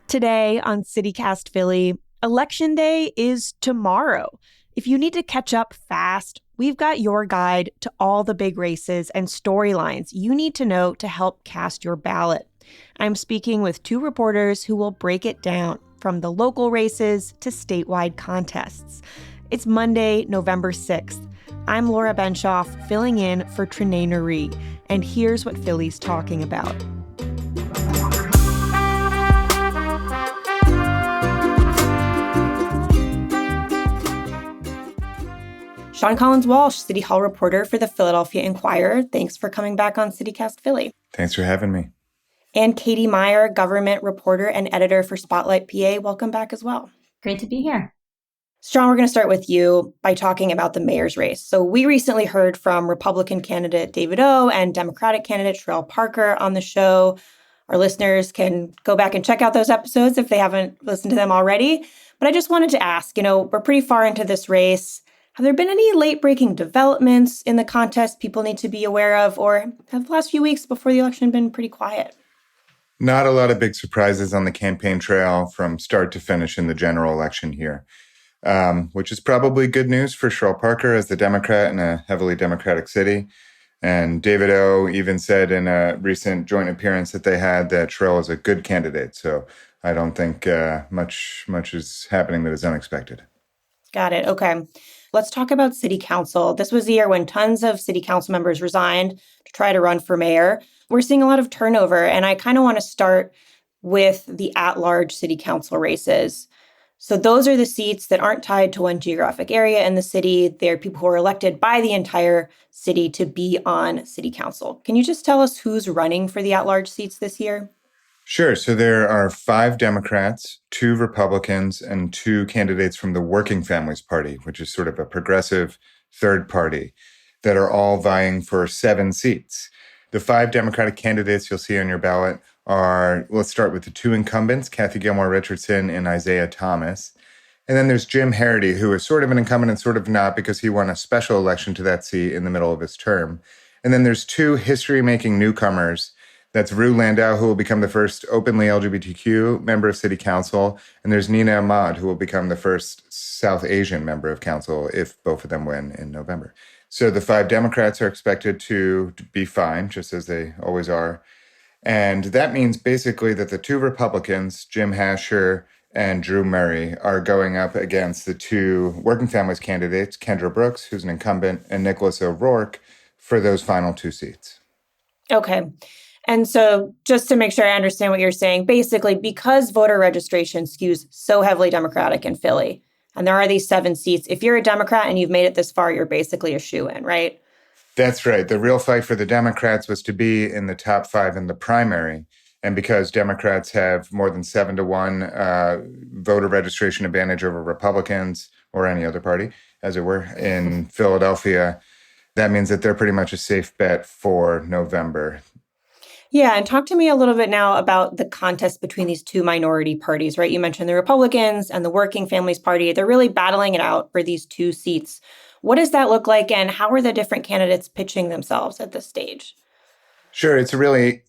Today on CityCast Philly, Election Day is tomorrow. If you need to catch up fast, we've got your guide to all the big races and storylines you need to know to help cast your ballot. I'm speaking with two reporters who will break it down from the local races to statewide contests. It's Monday, November 6th. I'm Laura Benshoff, filling in for Trenae Nuri, and here's what Philly's talking about. Sean Collins Walsh, City Hall reporter for the Philadelphia Inquirer. Thanks for coming back on CityCast Philly. Thanks for having me. And Katie Meyer, government reporter and editor for Spotlight PA. Welcome back as well. Great to be here. Sean, we're going to start with you by talking about the mayor's race. So we recently heard from Republican candidate David O. and Democratic candidate Sherrell Parker on the show. Our listeners can go back and check out those episodes if they haven't listened to them already. But I just wanted to ask, we're pretty far into this race. Have there been any late-breaking developments in the contest people need to be aware of, or have the last few weeks before the election been pretty quiet? Not a lot of big surprises on the campaign trail from start to finish in the general election here, which is probably good news for Sherrell Parker as the Democrat in a heavily Democratic city. And David O. even said in a recent joint appearance that they had that Sherrell is a good candidate. So I don't think much is happening that is unexpected. Got it. Okay. Let's talk about city council. This was the year when tons of city council members resigned to try to run for mayor. We're seeing a lot of turnover, and I kind of want to start with the at-large city council races. So those are the seats that aren't tied to one geographic area in the city. They're people who are elected by the entire city to be on city council. Can you just tell us who's running for the at-large seats this year? Sure. So there are 5 Democrats, 2 Republicans, and 2 candidates from the Working Families Party, which is sort of a progressive third party, that are all vying for 7 seats. The 5 Democratic candidates you'll see on your ballot are, let's start with the 2 incumbents, Cathy Gilmore Richardson and Isaiah Thomas. And then there's Jim Harity, who is sort of an incumbent and sort of not because he won a special election to that seat in the middle of his term. And then there's 2 history-making newcomers. That's Rue Landau, who will become the first openly LGBTQ member of city council. And there's Nina Ahmad, who will become the first South Asian member of council if both of them win in November. So the 5 Democrats are expected to be fine, just as they always are. And that means basically that the 2 Republicans, Jim Hasher and Drew Murray, are going up against the 2 Working Families candidates, Kendra Brooks, who's an incumbent, and Nicholas O'Rourke, for those final 2 seats. Okay. And so just to make sure I understand what you're saying, basically, because voter registration skews so heavily Democratic in Philly, and there are these 7 seats, if you're a Democrat and you've made it this far, you're basically a shoo-in, right? That's right. The real fight for the Democrats was to be in the top 5 in the primary. And because Democrats have more than 7-1 voter registration advantage over Republicans or any other party, as it were, in Philadelphia, that means that they're pretty much a safe bet for November. Yeah, and talk to me a little bit now about the contest between these 2 minority parties, right? You mentioned the Republicans and the Working Families Party. They're really battling it out for these 2 seats. What does that look like, and how are the different candidates pitching themselves at this stage? Sure, it's a really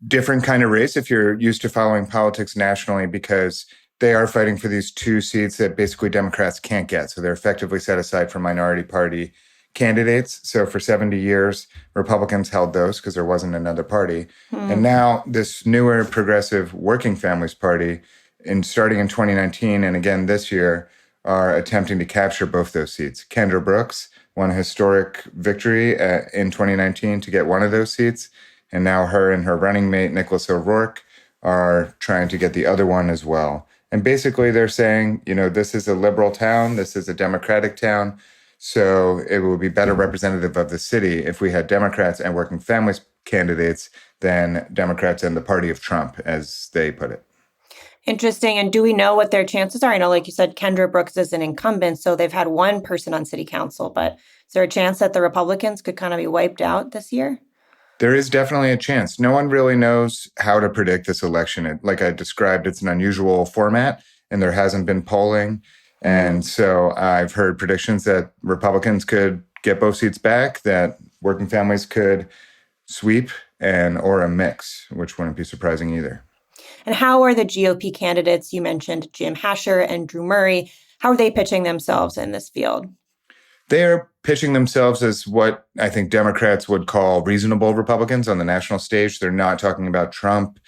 different kind of race if you're used to following politics nationally, because they are fighting for these 2 seats that basically Democrats can't get. So they're effectively set aside for minority party candidates. So for 70 years, Republicans held those because there wasn't another party. And now this newer progressive Working Families Party, starting in 2019 and again this year, are attempting to capture both those seats. Kendra Brooks won a historic victory in 2019 to get one of those seats. And now her and her running mate, Nicholas O'Rourke, are trying to get the other one as well. And basically they're saying, this is a liberal town, this is a Democratic town. So it would be better representative of the city if we had Democrats and Working Families candidates than Democrats and the party of Trump, as they put it. Interesting. And do we know what their chances are? I know, like you said, Kendra Brooks is an incumbent, so they've had 1 person on city council. But is there a chance that the Republicans could kind of be wiped out this year? There is definitely a chance. No one really knows how to predict this election. Like I described, it's an unusual format, and there hasn't been polling. And so I've heard predictions that Republicans could get both seats back, that Working Families could sweep, or a mix, which wouldn't be surprising either. And how are the GOP candidates, you mentioned Jim Hasher and Drew Murray, how are they pitching themselves in this field? They are pitching themselves as what I think Democrats would call reasonable Republicans on the national stage. They're not talking about Trump,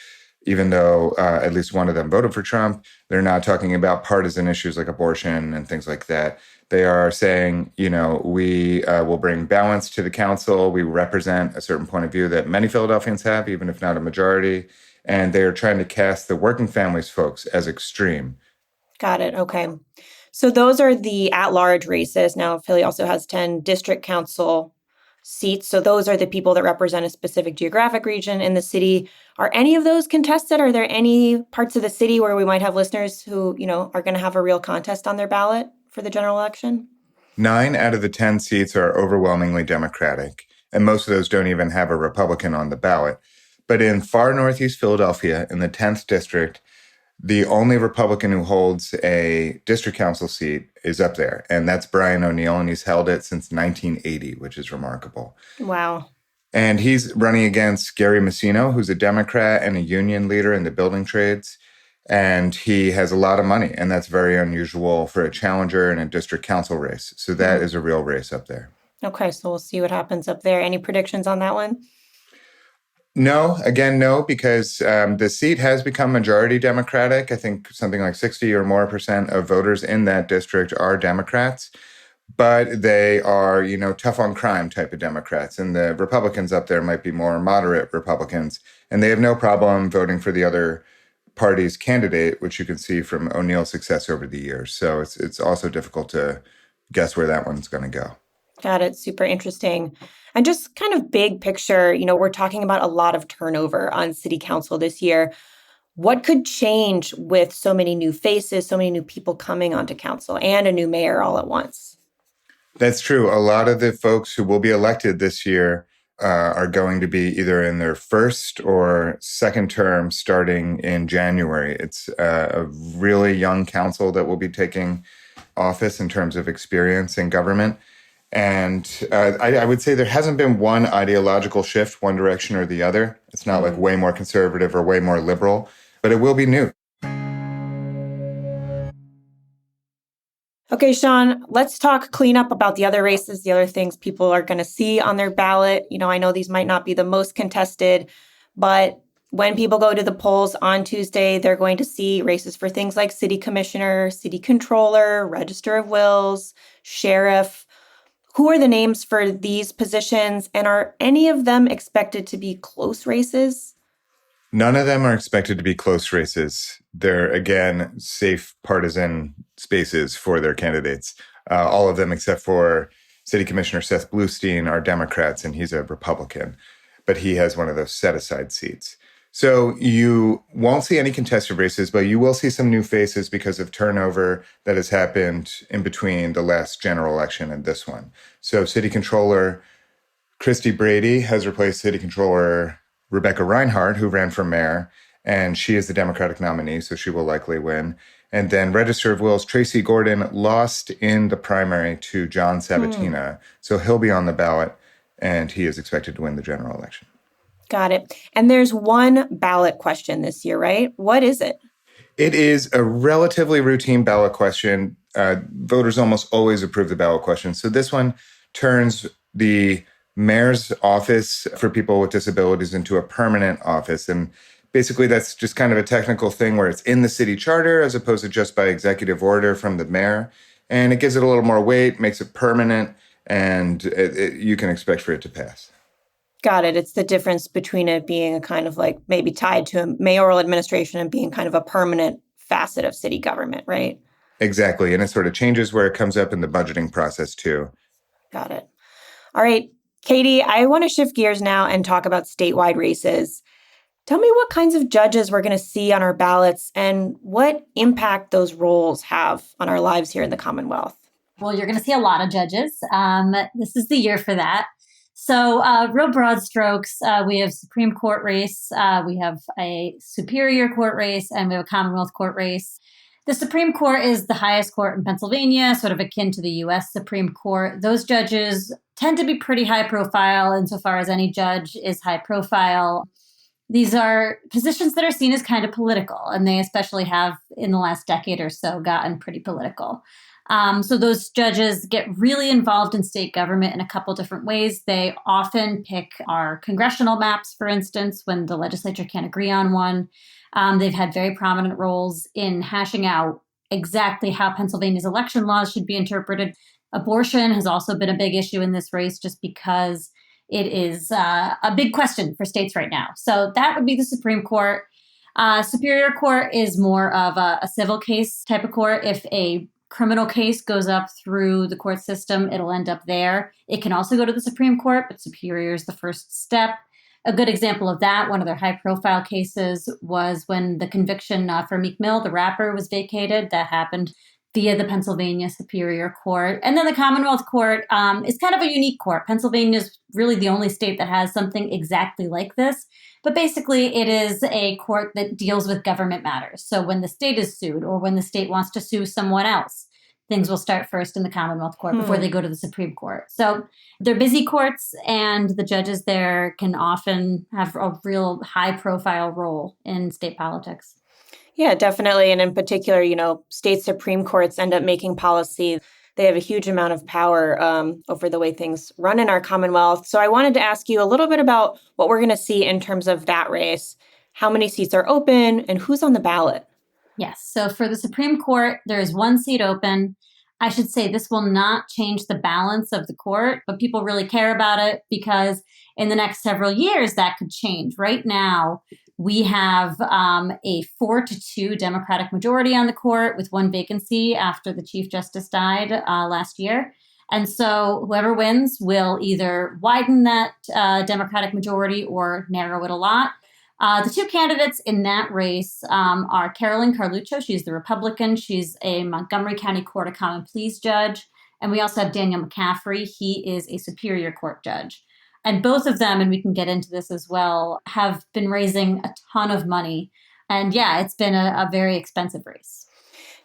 even though at least one of them voted for Trump. They're not talking about partisan issues like abortion and things like that. They are saying, we will bring balance to the council. We represent a certain point of view that many Philadelphians have, even if not a majority. And they are trying to cast the working families folks as extreme. Got it. Okay. So those are the at-large races. Now, Philly also has 10 district council seats. So those are the people that represent a specific geographic region in the city. Are any of those contested? Are there any parts of the city where we might have listeners who, are going to have a real contest on their ballot for the general election? 9 out of the 10 seats are overwhelmingly Democratic, and most of those don't even have a Republican on the ballot. But in far northeast Philadelphia, in the 10th district, the only Republican who holds a district council seat is up there, and that's Brian O'Neill, and he's held it since 1980, which is remarkable. Wow. And he's running against Gary Messino, who's a Democrat and a union leader in the building trades, and he has a lot of money, and that's very unusual for a challenger in a district council race. So that is a real race up there. Okay, so we'll see what happens up there. Any predictions on that one? No, because the seat has become majority Democratic. I think something like 60 or more % of voters in that district are Democrats, but they are, tough on crime type of Democrats. And the Republicans up there might be more moderate Republicans, and they have no problem voting for the other party's candidate, which you can see from O'Neill's success over the years. So it's also difficult to guess where that one's going to go. Got it. Super interesting. And just kind of big picture, we're talking about a lot of turnover on city council this year. What could change with so many new faces, so many new people coming onto council and a new mayor all at once? That's true. A lot of the folks who will be elected this year are going to be either in their first or second term starting in January. It's a really young council that will be taking office in terms of experience in government. And I would say there hasn't been one ideological shift, one direction or the other. It's not like way more conservative or way more liberal, but it will be new. Okay, Sean, let's talk cleanup about the other races, the other things people are going to see on their ballot. I know these might not be the most contested, but when people go to the polls on Tuesday, they're going to see races for things like city commissioner, city controller, register of wills, sheriff. Who are the names for these positions, and are any of them expected to be close races? None of them are expected to be close races. They're, again, safe partisan spaces for their candidates. All of them, except for City Commissioner Seth Bluestein, are Democrats, and he's a Republican. But he has one of those set-aside seats. So you won't see any contested races, but you will see some new faces because of turnover that has happened in between the last general election and this one. So City Controller Christy Brady has replaced City Controller Rebecca Reinhardt, who ran for mayor, and she is the Democratic nominee, so she will likely win. And then Register of Wills Tracy Gordon lost in the primary to John Sabatina, so he'll be on the ballot, and he is expected to win the general election. Got it. And there's one ballot question this year, right? What is it? It is a relatively routine ballot question. Voters almost always approve the ballot question. So this one turns the mayor's office for people with disabilities into a permanent office. And basically that's just kind of a technical thing where it's in the city charter as opposed to just by executive order from the mayor. And it gives it a little more weight, makes it permanent, and you can expect for it to pass. Got it. It's the difference between it being a kind of like maybe tied to a mayoral administration and being kind of a permanent facet of city government, right? Exactly. And it sort of changes where it comes up in the budgeting process too. Got it. All right, Katie, I want to shift gears now and talk about statewide races. Tell me what kinds of judges we're going to see on our ballots and what impact those roles have on our lives here in the Commonwealth. Well, you're going to see a lot of judges. This is the year for that. So real broad strokes, we have Supreme Court race, we have a Superior Court race, and we have a Commonwealth Court race. The Supreme Court is the highest court in Pennsylvania, sort of akin to the U.S. Supreme Court. Those judges tend to be pretty high profile insofar as any judge is high profile. these are positions that are seen as kind of political, and they especially have in the last decade or so gotten pretty political. So those judges get really involved in state government in a couple different ways. They often pick our congressional maps, for instance, when the legislature can't agree on one. They've had very prominent roles in hashing out exactly how Pennsylvania's election laws should be interpreted. Abortion has also been a big issue in this race just because it is a big question for states right now. So that would be the Supreme Court. Superior Court is more of a civil case type of court. If a criminal case goes up through the court system, it'll end up there. It can also go to the Supreme Court, but Superior is the first step. A good example of that, one of their high-profile cases, was when the conviction for Meek Mill, the rapper, was vacated. That happened via the Pennsylvania Superior Court. And then the Commonwealth Court is kind of a unique court. Pennsylvania is really the only state that has something exactly like this. But basically, it is a court that deals with government matters. So when the state is sued or when the state wants to sue someone else, things will start first in the Commonwealth Court before they go to the Supreme Court. So they're busy courts, and the judges there can often have a real high-profile role in state politics. Yeah, definitely. And in particular, state Supreme Courts end up making policy. They have a huge amount of power over the way things run in our Commonwealth. So I wanted to ask you a little bit about what we're going to see in terms of that race. How many seats are open and who's on the ballot? Yes. So for the Supreme Court, there is one seat open. I should say this will not change the balance of the court, but people really care about it because in the next several years, that could change. Right now, we have a 4-2 Democratic majority on the court with one vacancy after the Chief Justice died last year. And so whoever wins will either widen that Democratic majority or narrow it a lot. The two candidates in that race are Carolyn Carluccio. She's the Republican. She's a Montgomery County Court of Common Pleas judge. And we also have Daniel McCaffrey. He is a Superior Court judge. And both of them, and we can get into this as well, have been raising a ton of money. And yeah, it's been a very expensive race.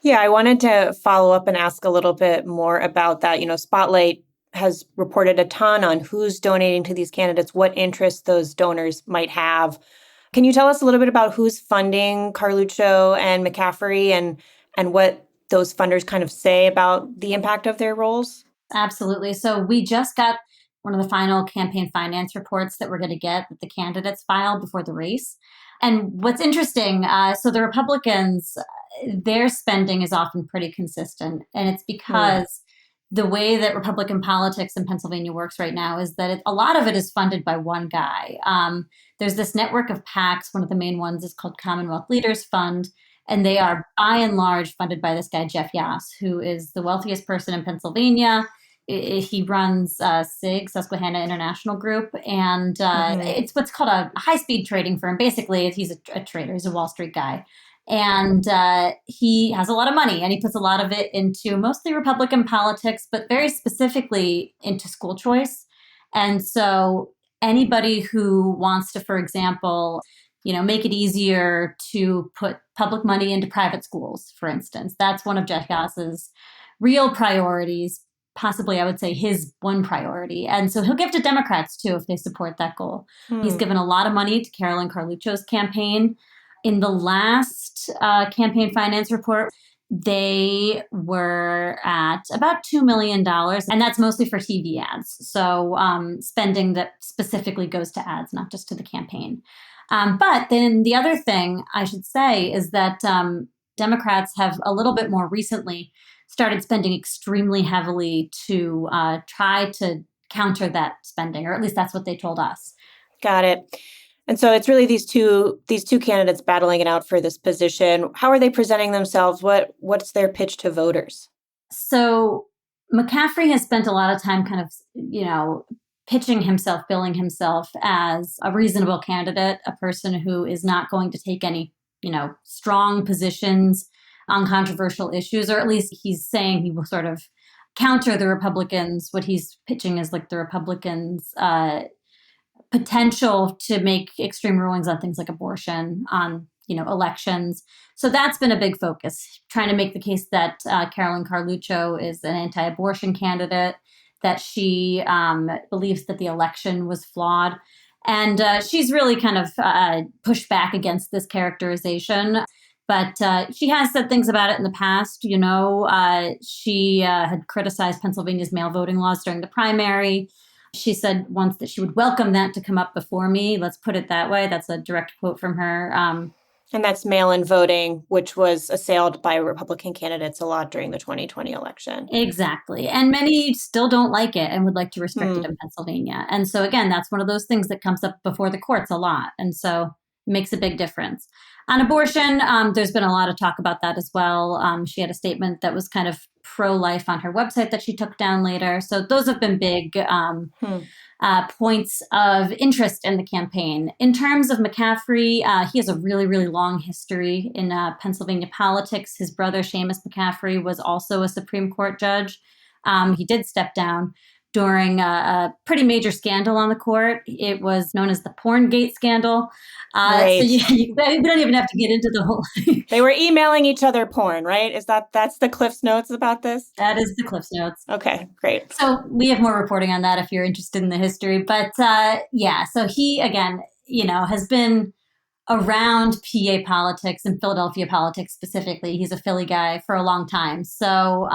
Yeah, I wanted to follow up and ask a little bit more about that. Spotlight has reported a ton on who's donating to these candidates, what interests those donors might have. Can you tell us a little bit about who's funding Carluccio and McCaffrey and what those funders kind of say about the impact of their roles? Absolutely. So we just got one of the final campaign finance reports that we're going to get that the candidates filed before the race. And what's interesting, so the Republicans, their spending is often pretty consistent. And it's because the way that Republican politics in Pennsylvania works right now is that a lot of it is funded by one guy. There's this network of PACs. One of the main ones is called Commonwealth Leaders Fund. And they are by and large funded by this guy, Jeff Yass, who is the wealthiest person in Pennsylvania. He runs SIG, Susquehanna International Group, and it's what's called a high-speed trading firm. Basically, he's a trader. He's a Wall Street guy. And he has a lot of money, and he puts a lot of it into mostly Republican politics, but very specifically into school choice. And so anybody who wants to, for example, make it easier to put public money into private schools, for instance, that's one of Jeff Yass's real priorities. Possibly, I would say, his one priority. And so he'll give to Democrats, too, if they support that goal. He's given a lot of money to Carolyn Carluccio's campaign. In the last campaign finance report, they were at about $2 million, and that's mostly for TV ads. So spending that specifically goes to ads, not just to the campaign. But then the other thing I should say is that Democrats have a little bit more recently started spending extremely heavily to try to counter that spending, or at least that's what they told us. Got it. And so it's really these two candidates battling it out for this position. How are they presenting themselves? What's their pitch to voters? So McCaffrey has spent a lot of time kind of, pitching himself, billing himself as a reasonable candidate, a person who is not going to take any, strong positions on controversial issues, or at least he's saying he will sort of counter the Republicans. What he's pitching is like the Republicans' potential to make extreme rulings on things like abortion, on elections. So that's been a big focus, trying to make the case that Carolyn Carluccio is an anti-abortion candidate, that she believes that the election was flawed. And she's really kind of pushed back against this characterization. But she has said things about it in the past. She had criticized Pennsylvania's mail voting laws during the primary. She said once that she would welcome that to come up before me. Let's put it that way. That's a direct quote from her. And that's mail-in voting, which was assailed by Republican candidates a lot during the 2020 election. Exactly. And many still don't like it and would like to restrict it in Pennsylvania. And so, again, that's one of those things that comes up before the courts a lot. And so it makes a big difference. On abortion, there's been a lot of talk about that as well. She had a statement that was kind of pro-life on her website that she took down later. So those have been big points of interest in the campaign. In terms of McCaffrey, he has a really, really long history in Pennsylvania politics. His brother, Seamus McCaffrey, was also a Supreme Court judge. He did step down during a pretty major scandal on the court. It was known as the Porngate scandal. Right. So we don't even have to get into the whole... They were emailing each other porn, right? That's the Cliff's Notes about this? That is the Cliff's Notes. Okay, great. So we have more reporting on that if you're interested in the history. But so he, again, has been around PA politics and Philadelphia politics specifically. He's a Philly guy for a long time. So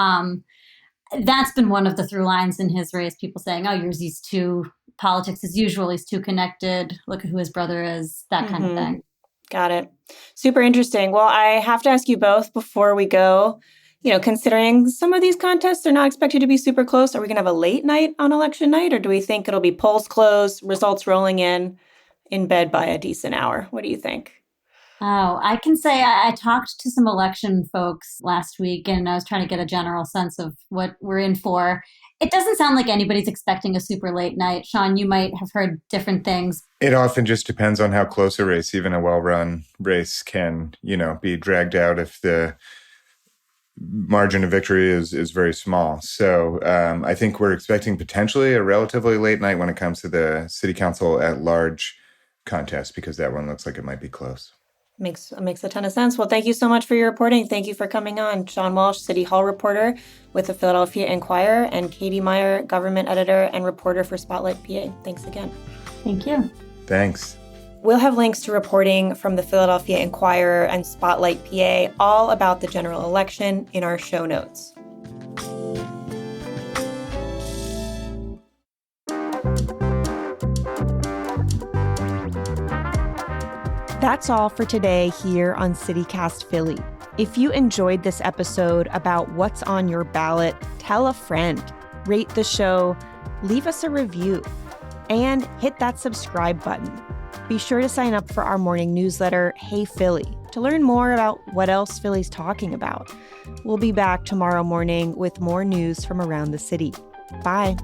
that's been one of the through lines in his race. People saying, oh, he's too, politics as usual, he's too connected. Look at who his brother is, that kind of thing. Got it. Super interesting. Well, I have to ask you both before we go, considering some of these contests are not expected to be super close, are we going to have a late night on election night, or do we think it'll be polls closed, results rolling in bed by a decent hour? What do you think? Oh, I can say I talked to some election folks last week, and I was trying to get a general sense of what we're in for. It doesn't sound like anybody's expecting a super late night. Sean, you might have heard different things. It often just depends on how close a race, even a well-run race, can, be dragged out if the margin of victory is very small. So I think we're expecting potentially a relatively late night when it comes to the city council at large contest, because that one looks like it might be close. Makes a ton of sense. Well, thank you so much for your reporting. Thank you for coming on. Sean Walsh, City Hall reporter with the Philadelphia Inquirer, and Katie Meyer, government editor and reporter for Spotlight PA. Thanks again. Thank you. Thanks. We'll have links to reporting from the Philadelphia Inquirer and Spotlight PA all about the general election in our show notes. That's all for today here on CityCast Philly. If you enjoyed this episode about what's on your ballot, tell a friend, rate the show, leave us a review, and hit that subscribe button. Be sure to sign up for our morning newsletter, Hey Philly, to learn more about what else Philly's talking about. We'll be back tomorrow morning with more news from around the city. Bye.